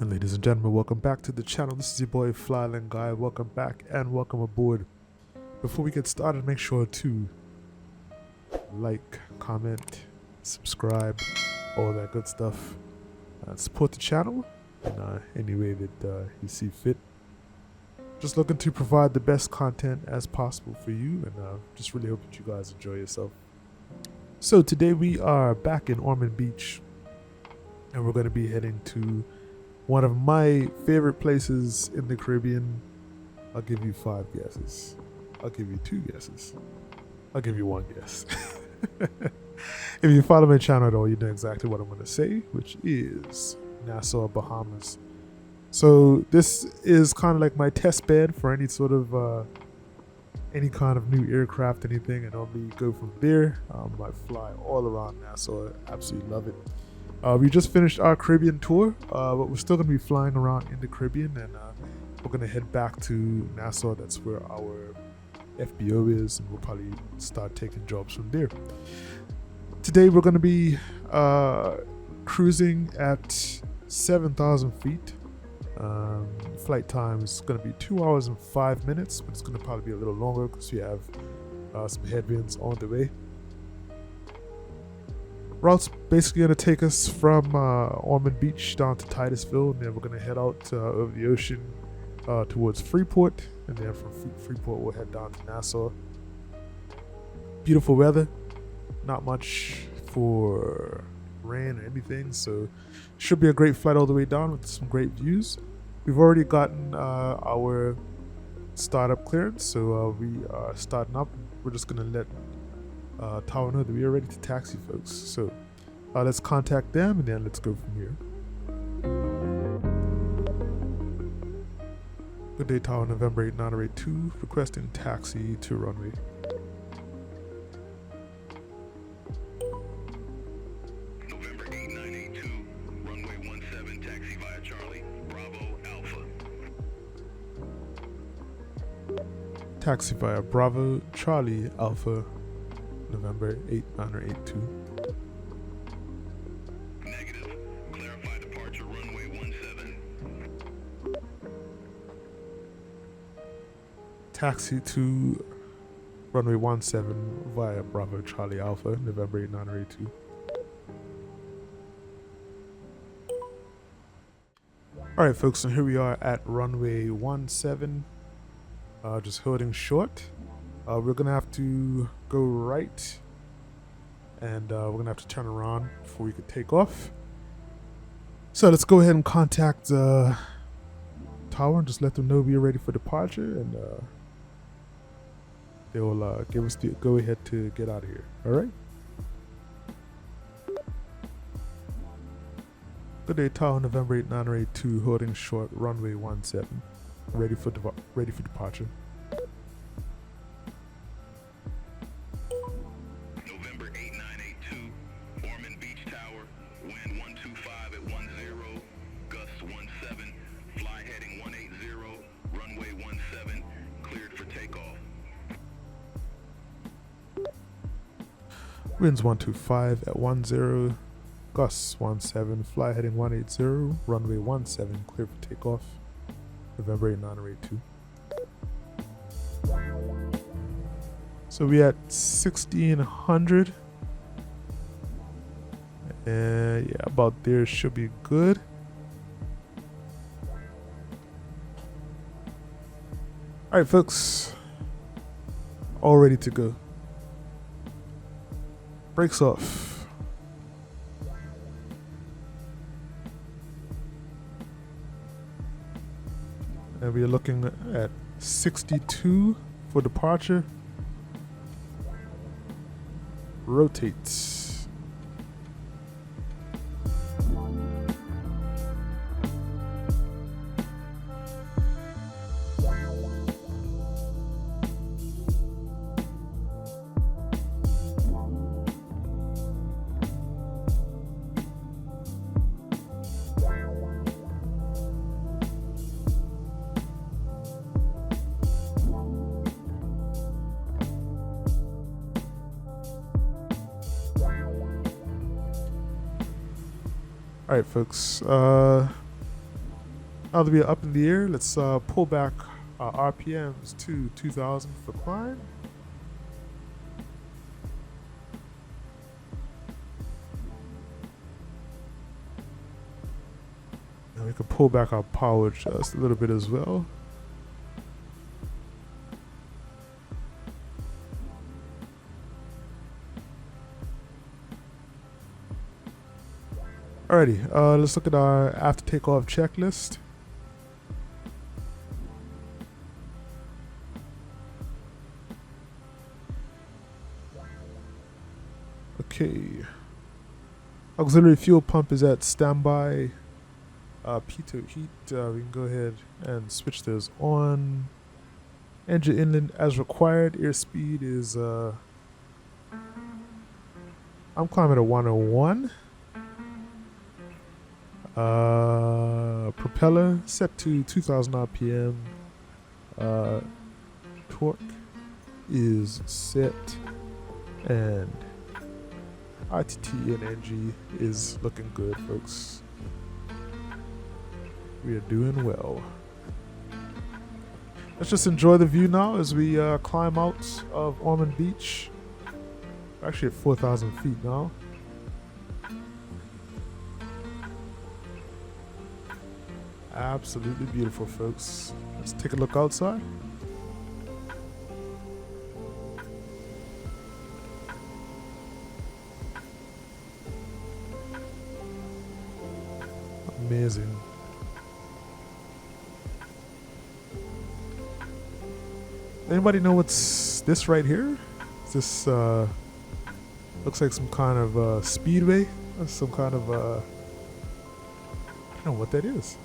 Ladies and gentlemen, welcome back to the channel. This is your boy Flyland Guy. Welcome back and welcome aboard. Before we get started, make sure to like, comment, subscribe, all that good stuff. Support the channel in any way that you see fit. Just looking to provide the best content as possible for you, and just really hope that you guys enjoy yourself. So today we are back in Ormond Beach, and we're going to be heading to one of my favorite places in the Caribbean. I'll give you 5 guesses. I'll give you 2 guesses. I'll give you 1 guess. If you follow my channel at all, you know exactly what I'm going to say, which is Nassau, Bahamas. So this is kind of like my test bed for any sort of any kind of new aircraft, anything. I normally go from there. I fly all around Nassau. I absolutely love it. We just finished our Caribbean tour, but we're still going to be flying around in the Caribbean, and we're going to head back to Nassau. That's where our FBO is, and we'll probably start taking jobs from there. Today we're going to be cruising at 7,000 feet. Flight time is going to be 2 hours and 5 minutes, but it's going to probably be a little longer because we have some headwinds on the way. Route's basically going to take us from Ormond Beach down to Titusville, and then we're going to head out over the ocean towards Freeport, and then from Freeport we'll head down to Nassau. Beautiful weather, not much for rain or anything, so should be a great flight all the way down with some great views. We've already gotten our startup clearance, so we are starting up. We're just going to let Tower know that we are ready to taxi, folks. So let's contact them and then let's go from here. Good day, Tower, November 8982, requesting taxi to runway. November 8982, runway 17, taxi via Charlie, Bravo, Alpha. Taxi via Bravo, Charlie, Alpha, November 8982. Negative. Clarify departure runway 17. Taxi to runway 17 via Bravo, Charlie, Alpha, November 8982. Alright folks, so here we are at runway 17, just holding short. We're gonna have to go right, and we're gonna have to turn around before we could take off. So let's go ahead and contact Tower and just let them know we are ready for departure, and they will give us the go ahead to get out of here. All right. Good day, Tower, November 8982, holding short, runway 17, ready for departure. November 8982, Ormond Beach Tower, wind 125 at 10, gust 17, fly heading 180, runway 17, cleared for takeoff. Winds 125 at 10, gusts 17, fly heading 180, runway 17, clear for takeoff. November 8982. So we at 1600, and yeah, about there should be good. All right, folks, all ready to go. Brakes off. And we are looking at 62 for departure. Rotate. Alright folks, Now that we are up in the air, let's pull back our RPMs to 2,000 for climb. And we can pull back our power just a little bit as well. Alrighty, let's look at our after takeoff checklist. Okay. Auxiliary fuel pump is at standby. Pitot heat, we can go ahead and switch those on. Engine inlet as required. Airspeed is, I'm climbing at 101. Propeller set to 2000 RPM. Torque is set, and ITT and NG is looking good, folks. We are doing well. Let's just enjoy the view now as we climb out of Ormond Beach. We're actually at 4,000 feet now. Absolutely beautiful, folks. Let's take a look outside. Amazing. Anybody know what's this right here? Is this looks like some kind of speedway? Some kind of I don't know what that is.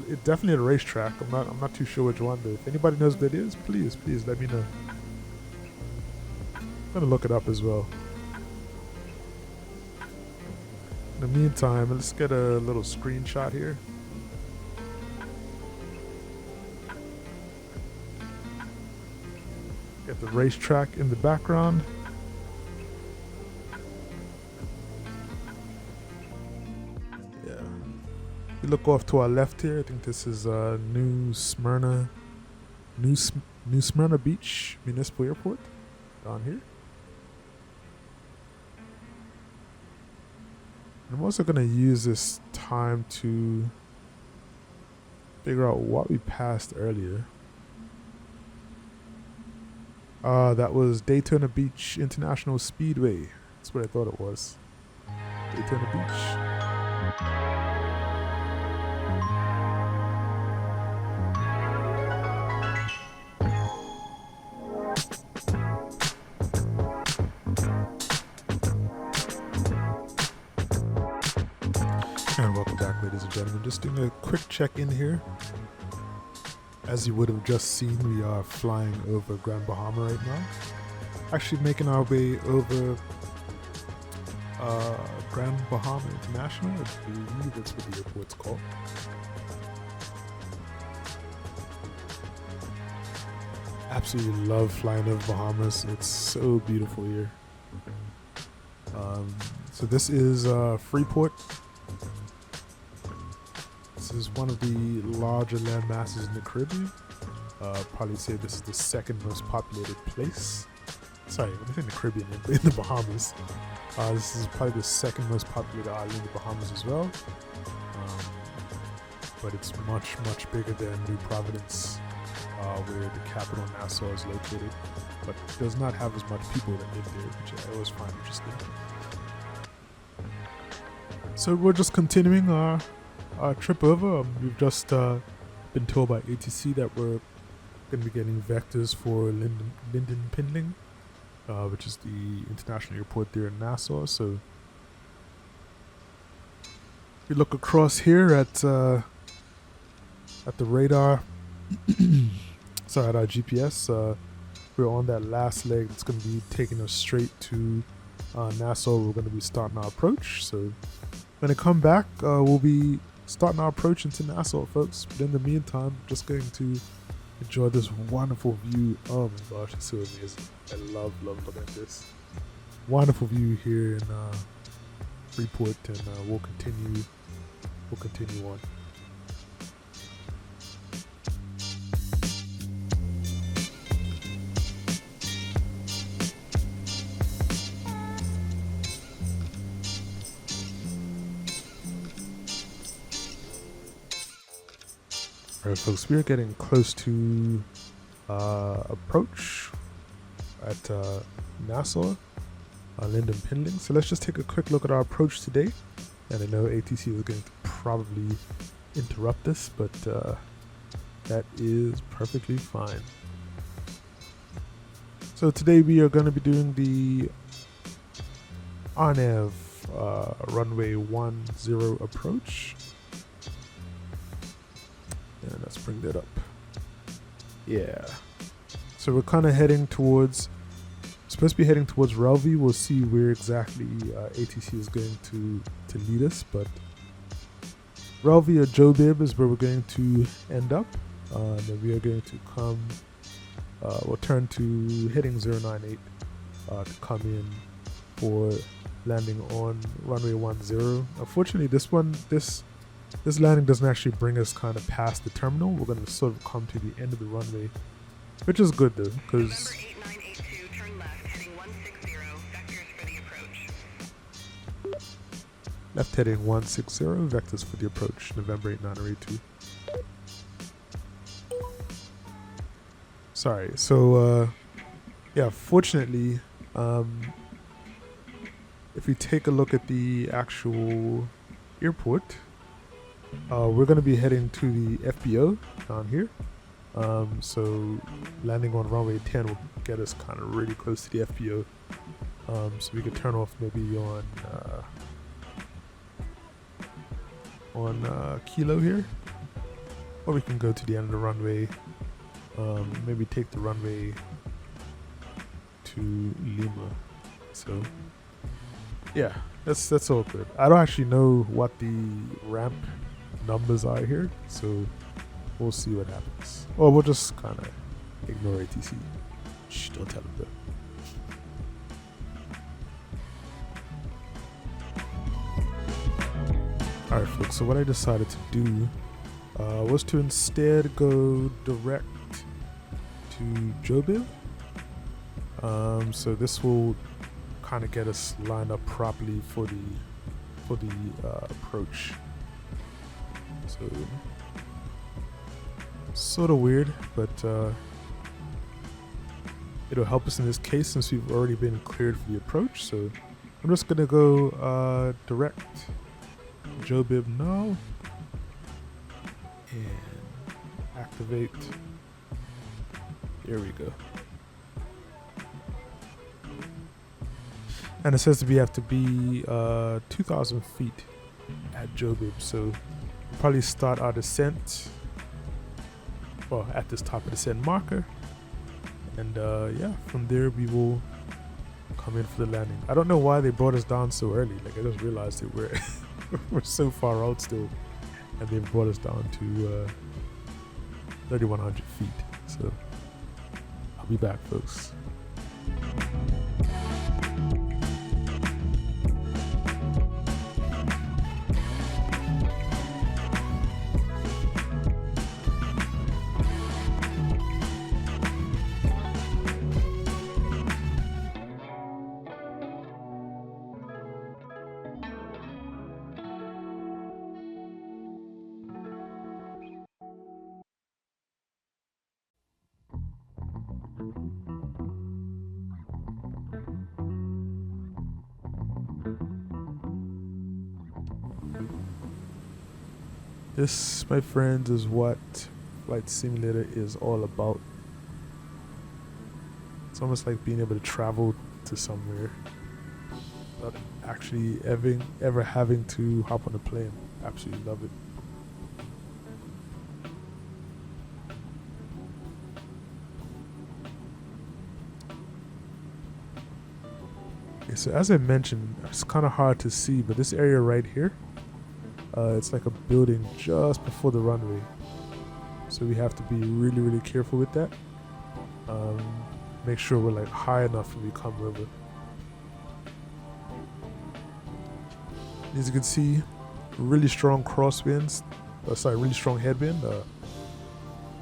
It's definitely a racetrack. I'm not too sure which one, but if anybody knows what that is, please let me know. I'm gonna look it up as well. In the meantime, let's get a little screenshot here. Get the racetrack in the background. Yeah. If you look off to our left here, I think this is New Smyrna Beach Municipal Airport down here. I'm also going to use this time to figure out what we passed earlier. That was Daytona Beach International Speedway. That's what I thought it was. Daytona Beach. And welcome back, ladies and gentlemen. Just doing a quick check-in here. As you would have just seen, we are flying over Grand Bahama right now. Actually making our way over Grand Bahama International. I believe that's what the airport's called. Absolutely love flying over Bahamas. It's so beautiful here. So this is Freeport. This is one of the larger land masses in the Caribbean. Probably say this is the second most populated place. Sorry, I'm in the Caribbean, in the Bahamas. This is probably the second most populated island in the Bahamas as well. But it's much, much bigger than New Providence, where the capital Nassau is located. But it does not have as much people that live there, which I always find interesting. So we're just continuing our trip over. We've just been told by ATC that we're going to be getting vectors for Lynden Pindling, which is the international airport there in Nassau. So if we look across here at the radar, sorry, at our GPS, we're on that last leg that's going to be taking us straight to Nassau. We're going to be starting our approach. So when I come back, we'll be starting our approach into Nassau, folks. But in the meantime, just going to enjoy this wonderful view. Oh my gosh, it's so amazing. I love looking at this wonderful view here in Freeport, and we'll continue on. Alright folks, we are getting close to approach at Nassau, Lynden Pindling. So let's just take a quick look at our approach today. And I know ATC is going to probably interrupt us, but that is perfectly fine. So today we are going to be doing the RNAV Runway 10 approach. And let's bring that up. Yeah. So we're kind of heading towards, supposed to be heading towards Ralvi. We'll see where exactly ATC is going to lead us, but Ralvi or Jobib is where we're going to end up. Then we are going to come, we'll turn to heading 098 to come in for landing on runway 10. Unfortunately, this landing doesn't actually bring us kind of past the terminal. We're going to sort of come to the end of the runway, which is good though, because turn left, heading 160, vectors for the approach. left heading 160, vectors for the approach, November 8982. Sorry, so yeah, fortunately, if we take a look at the actual airport, we're going to be heading to the FBO down here. So landing on runway 10 will get us kind of really close to the FBO. So we could turn off maybe on Kilo here, or we can go to the end of the runway. Maybe take the runway to Lima. So yeah, that's all good. I don't actually know what the ramp numbers are here, so we'll see what happens. Or we'll just kind of ignore ATC. Shh, don't tell them though. Alright folks, so what I decided to do was to instead go direct to Jobib. So this will kind of get us lined up properly for the approach. So sort of weird, but it'll help us in this case since we've already been cleared for the approach. So I'm just gonna go direct Jobib now and activate. There we go. And it says we have to be 2,000 feet at Jobib, so we'll probably start our descent, well, at this top of the descent marker, and yeah, from there we will come in for the landing. I don't know why they brought us down so early. Like, I just realized that we're so far out still, and they brought us down to 3,100 feet. So I'll be back, folks. This, my friends, is what Flight Simulator is all about. It's almost like being able to travel to somewhere without actually ever having to hop on a plane. Absolutely love it. Okay, so as I mentioned, it's kind of hard to see, but this area right here, it's like a building just before the runway, so we have to be really, really careful with that. Make sure we're like high enough when we come over. As you can see, really strong crosswinds. Really strong headwind.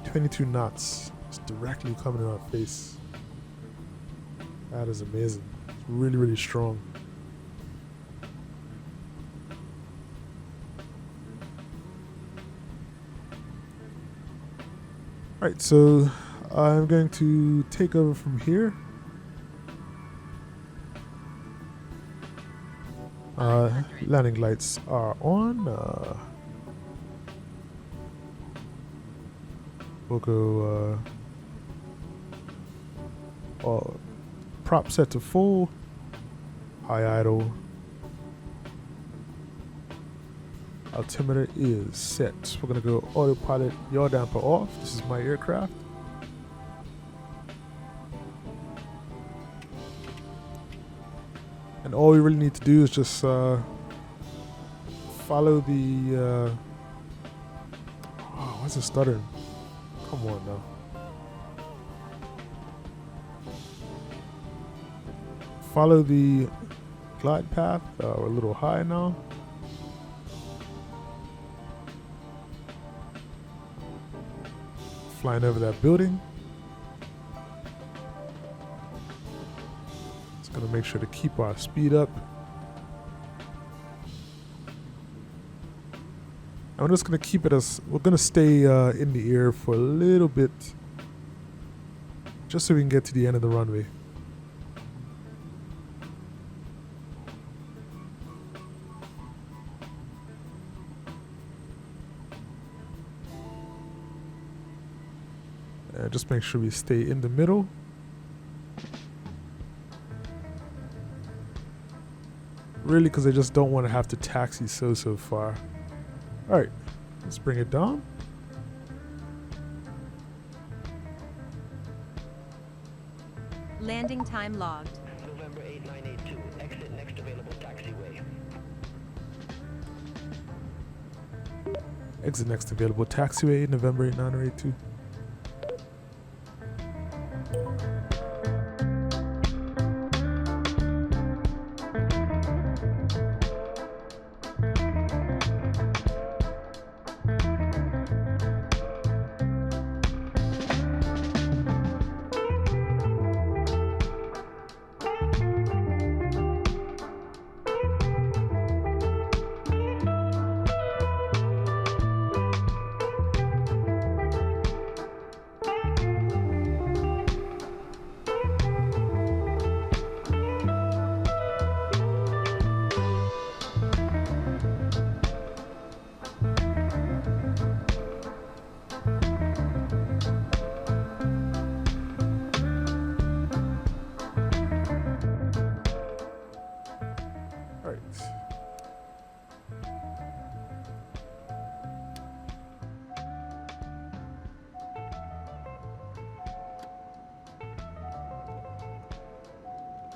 22 knots. It's directly coming in our face. That is amazing. It's really, really strong. Alright, so I'm going to take over from here. Landing lights are on. We'll go prop set to full, high idle. Altimeter is set. We're gonna go autopilot yaw damper off. This is my aircraft. And all we really need to do is just follow the oh, why's it stuttering? Come on now. Follow the glide path. We're a little high now. Flying over that building. Just gonna make sure to keep our speed up. I'm just gonna keep it as we're gonna stay in the air for a little bit, just so we can get to the end of the runway. Just make sure we stay in the middle. Really, because I just don't want to have to taxi so far. Alright, let's bring it down. Landing time logged. November 8982, exit next available taxiway. Exit next available taxiway, November 8982.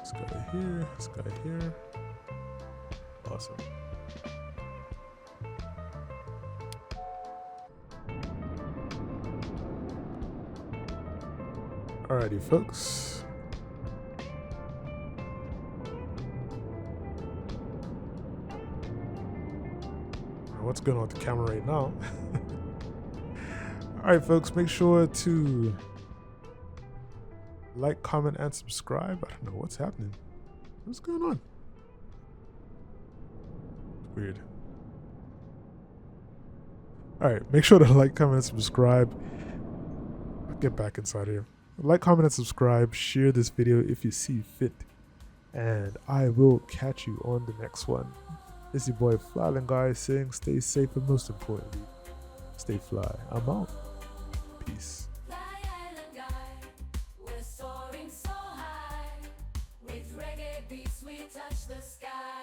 This guy here, this guy here. Awesome. Alrighty, folks. What's going on with the camera right now? Alright, folks, make sure to like, comment, and subscribe. I don't know what's happening. What's going on? Weird. Alright, make sure to like, comment, and subscribe. I'll get back inside here. Like, comment, and subscribe. Share this video if you see fit. And I will catch you on the next one. It's your boy Flyland Guy saying stay safe and most importantly, stay fly. I'm out. Peace. With reggae beats we touch the sky.